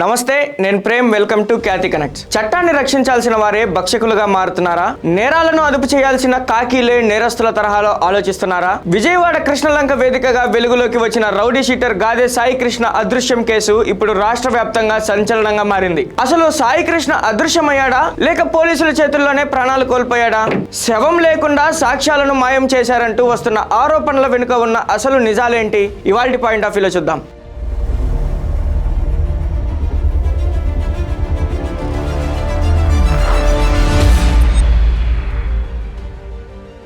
నమస్తే, నేను Prem. Welcome to Khyathi Connects. చట్టాన్ని రక్షించాల్సిన వారే భక్షకులుగా మారుతున్నారా? నేరాలను అదుపు చేయాల్సిన కాకీలే నేరస్తుల తరహాలో ఆలోచిస్తున్నారా? విజయవాడ కృష్ణలంక వేదికగా వెలుగులోకి వచ్చిన రౌడీ షీటర్ గాదే సాయి కృష్ణ అదృశ్యం కేసు ఇప్పుడు రాష్ట్ర వ్యాప్తంగా సంచలనంగా మారింది. అసలు సాయి కృష్ణ అదృశ్యమయ్యాడా లేక పోలీసుల చేతుల్లోనే ప్రాణాలు కోల్పోయాడా? శవం లేకుండా సాక్ష్యాలను మాయం చేశారంటూ వస్తున్న ఆరోపణల వెనుక ఉన్న అసలు నిజాలేంటి? ఇవాల్టి పాయింట్ ఆఫ్ వ్యూలో చూద్దాం.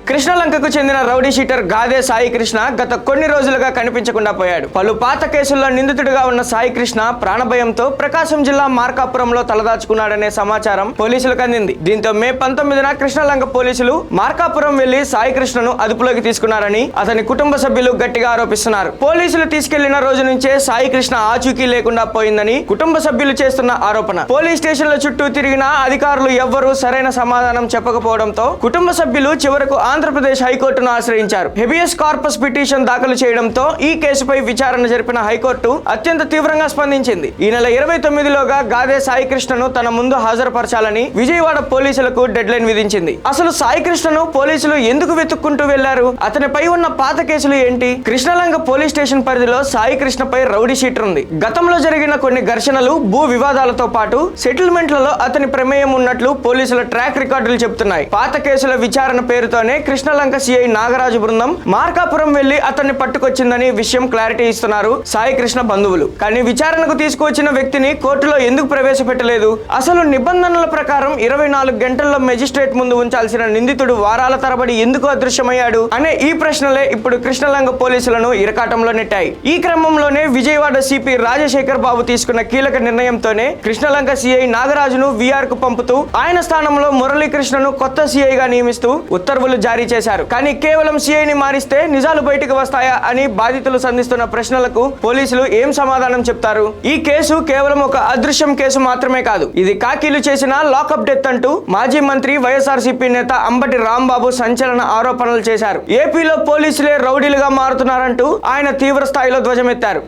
కృష్ణలంకకు చెందిన రౌడీ షీటర్ గాదే సాయి కృష్ణ గత కొన్ని రోజులుగా కనిపించకుండా పోయాడు. పలు పాత కేసుల్లో నిందితుడిగా ఉన్న సాయి కృష్ణ ప్రాణభయంతో ప్రకాశం జిల్లా మార్కాపురంలో తలదాచుకున్నాడనే సమాచారం పోలీసులకు అందింది. దీంతో మే 19న కృష్ణలంక పోలీసులు మార్కాపురం వెళ్లి సాయి కృష్ణను అదుపులోకి తీసుకున్నారని అతని కుటుంబ సభ్యులు గట్టిగా ఆరోపిస్తున్నారు. పోలీసులు తీసుకెళ్లిన రోజు నుంచే సాయి కృష్ణ ఆచూకీ లేకుండా పోయిందని కుటుంబ సభ్యులు చేస్తున్న ఆరోపణ. పోలీస్ స్టేషన్ల చుట్టూ తిరిగిన అధికారులు ఎవ్వరూ సరైన సమాధానం చెప్పకపోవడంతో కుటుంబ సభ్యులు చివరకు ఆంధ్రప్రదేశ్ హైకోర్టును ఆశ్రయించారు. హెబియస్ కార్పస్ పిటిషన్ దాఖలు చేయడంతో ఈ కేసుపై విచారణ జరిపిన హైకోర్టు అత్యంత తీవ్రంగా స్పందించింది. ఈ నెల 29లోగా గాదే సాయి కృష్ణను తన ముందు హాజరుపరచాలని విజయవాడ పోలీసులకు డెడ్ లైన్ విధించింది. అసలు సాయి కృష్ణను పోలీసులు ఎందుకు వెతుక్కుంటూ వెళ్లారు? అతనిపై ఉన్న పాత కేసులు ఏంటి? కృష్ణలంక పోలీస్ స్టేషన్ పరిధిలో సాయి కృష్ణపై రౌడీ షీటర్ ఉంది. గతంలో జరిగిన కొన్ని ఘర్షణలు, భూ వివాదాలతో పాటు సెటిల్మెంట్లలో అతని ప్రమేయం ఉన్నట్లు పోలీసుల ట్రాక్ రికార్డులు చెబుతున్నాయి. పాత కేసుల విచారణ పేరుతోనే కృష్ణలంక సిఐ నాగరాజు బృందం మార్కాపురం వెళ్లి అతన్ని పట్టుకొచ్చిందని విషయం క్లారిటీ ఇస్తున్నారు సాయి కృష్ణ బంధువులు. కానీ విచారణకు తీసుకువచ్చిన వ్యక్తిని కోర్టులో ఎందుకు ప్రవేశపెట్టలేదు? అసలు నిబంధనల ప్రకారం 24 గంటల్లో మెజిస్ట్రేట్ ముందు ఉంచాల్సిన నిందితుడు వారాల తరబడి ఎందుకు అదృశ్యమయ్యాడు అనే ఈ ప్రశ్నలే ఇప్పుడు కృష్ణలంక పోలీసులను ఇరకాటంలో నెట్టాయి. ఈ క్రమంలోనే విజయవాడ సిపి రాజశేఖర్ బాబు తీసుకున్న కీలక నిర్ణయంతోనే కృష్ణలంక సిఐ నాగరాజును విఆర్ కు పంపుతూ ఆయన స్థానంలో మురళీకృష్ణను కొత్త సిఐగా నియమిస్తూ ఉత్తర్వులు జారీ చేశారు. కానీ కేవలం సిఐని మారిస్తే నిజాలు బయటకు వస్తాయా అని బాధితులు సంధిస్తున్న ప్రశ్నలకు పోలీసులు ఏం సమాధానం చెప్తారు? ఈ కేసు కేవలం ఒక అదృశ్యం కేసు మాత్రమే కాదు, ఇది కాకీలు చేసిన లాకప్ డెత్ అంటూ మాజీ మంత్రి వైఎస్ఆర్సీపీ నేత అంబటి రాంబాబు సంచలన ఆరోపణలు చేశారు. ఏపీలో పోలీసులే రౌడీలుగా మారుతున్నారంటూ ఆయన తీవ్ర స్థాయిలో ధ్వజమెత్తారు.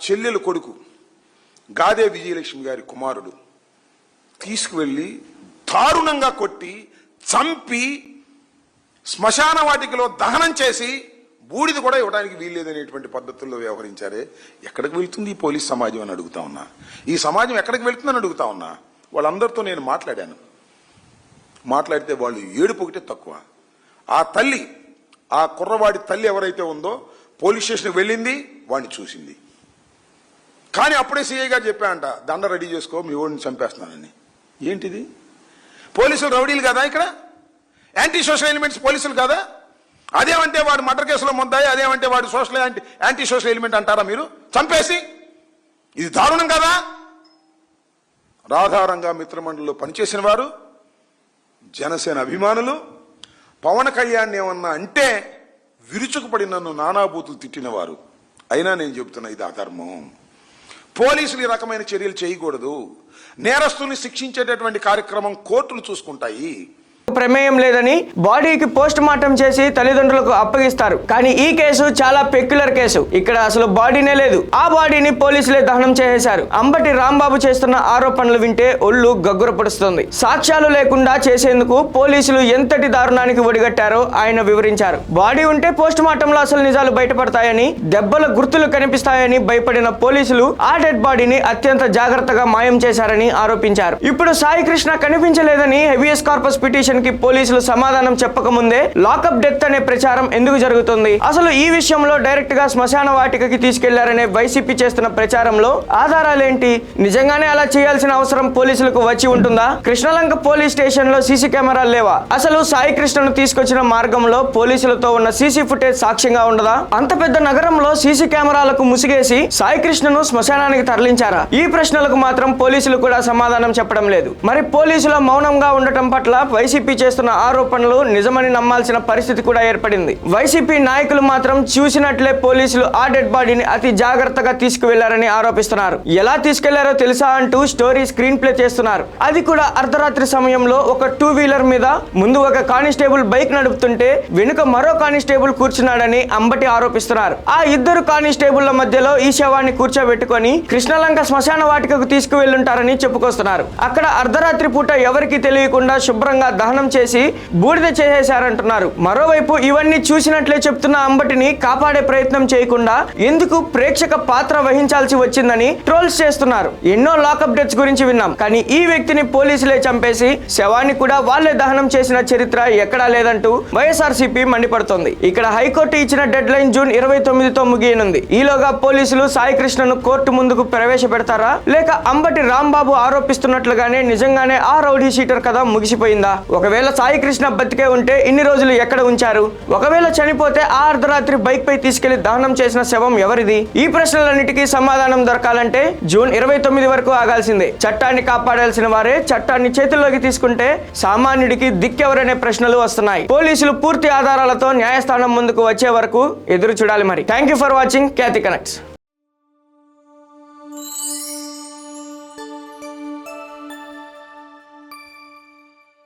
చెల్లెలు కొడుకు గాదే విజయలక్ష్మి గారి కుమారుడు తీసుకువెళ్లి దారుణంగా కొట్టి చంపి శ్మశాన వాటికలో దహనం చేసి బూడిద కూడా ఇవ్వడానికి వీల్లేదనేటువంటి పద్ధతుల్లో వ్యవహరించారే. ఎక్కడికి వెళ్తుంది ఈ పోలీస్ సమాజం అని అడుగుతా ఉన్నా. ఈ సమాజం ఎక్కడికి వెళ్తుందని అడుగుతా ఉన్నా. వాళ్ళందరితో నేను మాట్లాడాను. మాట్లాడితే వాళ్ళు ఏడుపు ఒకటే తక్కువ. ఆ తల్లి, ఆ కుర్రవాడి తల్లి ఎవరైతే ఉందో పోలీస్ స్టేషన్కి వెళ్ళింది, వాడిని చూసింది. కానీ అప్పుడే సిఐ గారు చెప్పాడంట, దండ రెడీ చేసుకో, మీ ఓడిని చంపేస్తున్నానని. ఏంటిది? పోలీసులు రౌడీలు కదా? ఇక్కడ యాంటీ సోషల్ ఎలిమెంట్స్ పోలీసులు కదా? అదేమంటే వాడు మర్డర్ కేసులో ముద్దాయి, అదేమంటే వాడు యాంటీ సోషల్ ఎలిమెంట్ అంటారా మీరు? చంపేసి ఇది దారుణం కదా? రాధారంగా మిత్రమండలిలో పనిచేసిన వారు, జనసేన అభిమానులు, పవన్ కళ్యాణ్ ఏమన్నా అంటే విరుచుకుపడి నన్ను నానాబూతులు తిట్టినవారు. అయినా నేను చెబుతున్నా, ఇది అధర్మం. పోలీసులు ఈ రకమైన చర్యలు చేయకూడదు. నేరస్తుల్ని శిక్షించేటటువంటి కార్యక్రమం కోర్టులు చూసుకుంటాయి. ప్రమేయం లేదని బాడీకి పోస్ట్ మార్టం చేసి తల్లిదండ్రులకు అప్పగిస్తారు. కానీ ఈ కేసు చాలా పెక్యులర్ కేసు. ఇక్కడ అసలు బాడీనే లేదు. ఆ బాడీని పోలీసులే దహనం చేసేశారు. అంబటి రాంబాబు చేస్తున్న ఆరోపణలు వింటే ఒళ్ళు గగ్గుర పొడుస్తుంది. సాక్ష్యాలు లేకుండా చేసేందుకు పోలీసులు ఎంతటి దారుణానికి ఒడిగట్టారో ఆయన వివరించారు. బాడీ ఉంటే పోస్ట్ మార్టంలో అసలు నిజాలు బయటపడతాయని, దెబ్బల గుర్తులు కనిపిస్తాయని భయపడిన పోలీసులు ఆ డెడ్ బాడీని అత్యంత జాగ్రత్తగా మాయం చేశారని ఆరోపించారు. ఇప్పుడు సాయి కృష్ణ కనిపించలేదని హెబియస్ కార్పస్ పిటిషన్ కి పోలీసులు సమాధానం చెప్పకముందే లాకప్ డెత్ అనే ప్రచారం ఎందుకు జరుగుతుంది? అసలు ఈ విషయంలో డైరెక్ట్ గా శ్మశాన వాటికకి తీసుకెళ్లారనే వైసీపీ చేస్తున్న ప్రచారంలో ఆధారాలేంటి? నిజంగానే అలా చేయాల్సిన అవసరం పోలీసులకు వచ్చి ఉంటుందా? కృష్ణలంక పోలీస్ స్టేషన్ లో సీసీ కెమెరాలు లేవా? అసలు సాయి కృష్ణను తీసుకొచ్చిన మార్గంలో పోలీసులతో ఉన్న సీసీ ఫుటేజ్ సాక్ష్యంగా ఉండదా? అంత పెద్ద నగరంలో సీసీ కెమెరాలకు ముసిగేసి సాయి కృష్ణను శ్మశానానికి తరలించారా? ఈ ప్రశ్నలకు మాత్రం పోలీసులు కూడా సమాధానం చెప్పడం లేదు. మరి పోలీసుల మౌనంగా ఉండటం పట్ల వైసీపీ వైసీపీ చేస్తున్న ఆరోపణలు నిజమని నమ్మాల్సిన పరిస్థితి కూడా ఏర్పడింది. వైసీపీ నాయకులు మాత్రం చూసినట్లే పోలీసులు ఆ డెడ్ బాడీని అతి జాగ్రత్తగా తీసుకువెళ్లారని ఆరోపిస్తున్నారు. ఎలా తీసుకెళ్లారో తెలుసా అంటూ స్టోరీ స్క్రీన్ ప్లే చేస్తున్నారు. అది కూడా అర్ధరాత్రి సమయంలో ఒక 2-వీలర్ మీద ముందు ఒక కానిస్టేబుల్ బైక్ నడుపుతుంటే వెనుక మరో కానిస్టేబుల్ కూర్చున్నాడని అంబటి ఆరోపిస్తున్నారు. ఆ ఇద్దరు కానిస్టేబుళ్ల మధ్యలో ఈ శవాన్ని కూర్చోబెట్టుకొని కృష్ణలంక శ్మశాన వాటికకు తీసుకువెళ్లుంటారని చెప్పుకొస్తున్నారు. అక్కడ అర్ధరాత్రి పూట ఎవరికి తెలియకుండా శుభ్రంగా దహనం చేసి బూడిద చేసేశారంటున్నారు. మరోవైపు ఇవన్నీ చూసినట్లే చెప్తున్న అంబటిని కాపాడే ప్రయత్నం చేయకుండా ఎందుకు ప్రేక్షక పాత్ర వహించాల్సి వచ్చిందని ట్రోల్స్ చేస్తున్నారు. ఎన్నో లాకప్ డెత్స్ గురించి విన్నాం, కానీ ఈ వ్యక్తిని పోలీసులే చంపేసి శవాన్ని కూడా వాళ్లే దహనం చేసిన చరిత్ర ఎక్కడా లేదంటూ వైఎస్ఆర్సీపీ మండిపడుతోంది. ఇక్కడ హైకోర్టు ఇచ్చిన డెడ్ లైన్ జూన్ 29తో ముగియనుంది. ఈలోగా పోలీసులు సాయి కృష్ణను కోర్టు ముందుకు ప్రవేశపెడతారా, లేక అంబటి రాంబాబు ఆరోపిస్తున్నట్లుగానే నిజంగానే ఆ రౌడీ షీటర్ కథ ముగిసిపోయిందా? ఒకవేళ సాయి కృష్ణ బతికే ఉంటే ఇన్ని రోజులు ఎక్కడ ఉంచారు? ఒకవేళ చనిపోతే ఆ అర్ధరాత్రి బైక్ పై తీసుకెళ్లి దహనం చేసిన శవం ఎవరిది? ఈ ప్రశ్నలన్నిటికీ సమాధానం దొరకాలంటే జూన్ 29 వరకు ఆగాల్సిందే. చట్టాన్ని కాపాడాల్సిన వారే చట్టాన్ని చేతుల్లోకి తీసుకుంటే సామాన్యుడికి దిక్కెవరనే ప్రశ్నలు వస్తున్నాయి. పోలీసులు పూర్తి ఆధారాలతో న్యాయస్థానం ముందుకు వచ్చే వరకు ఎదురు చూడాలి. మరి thank you for watching Khyati connects.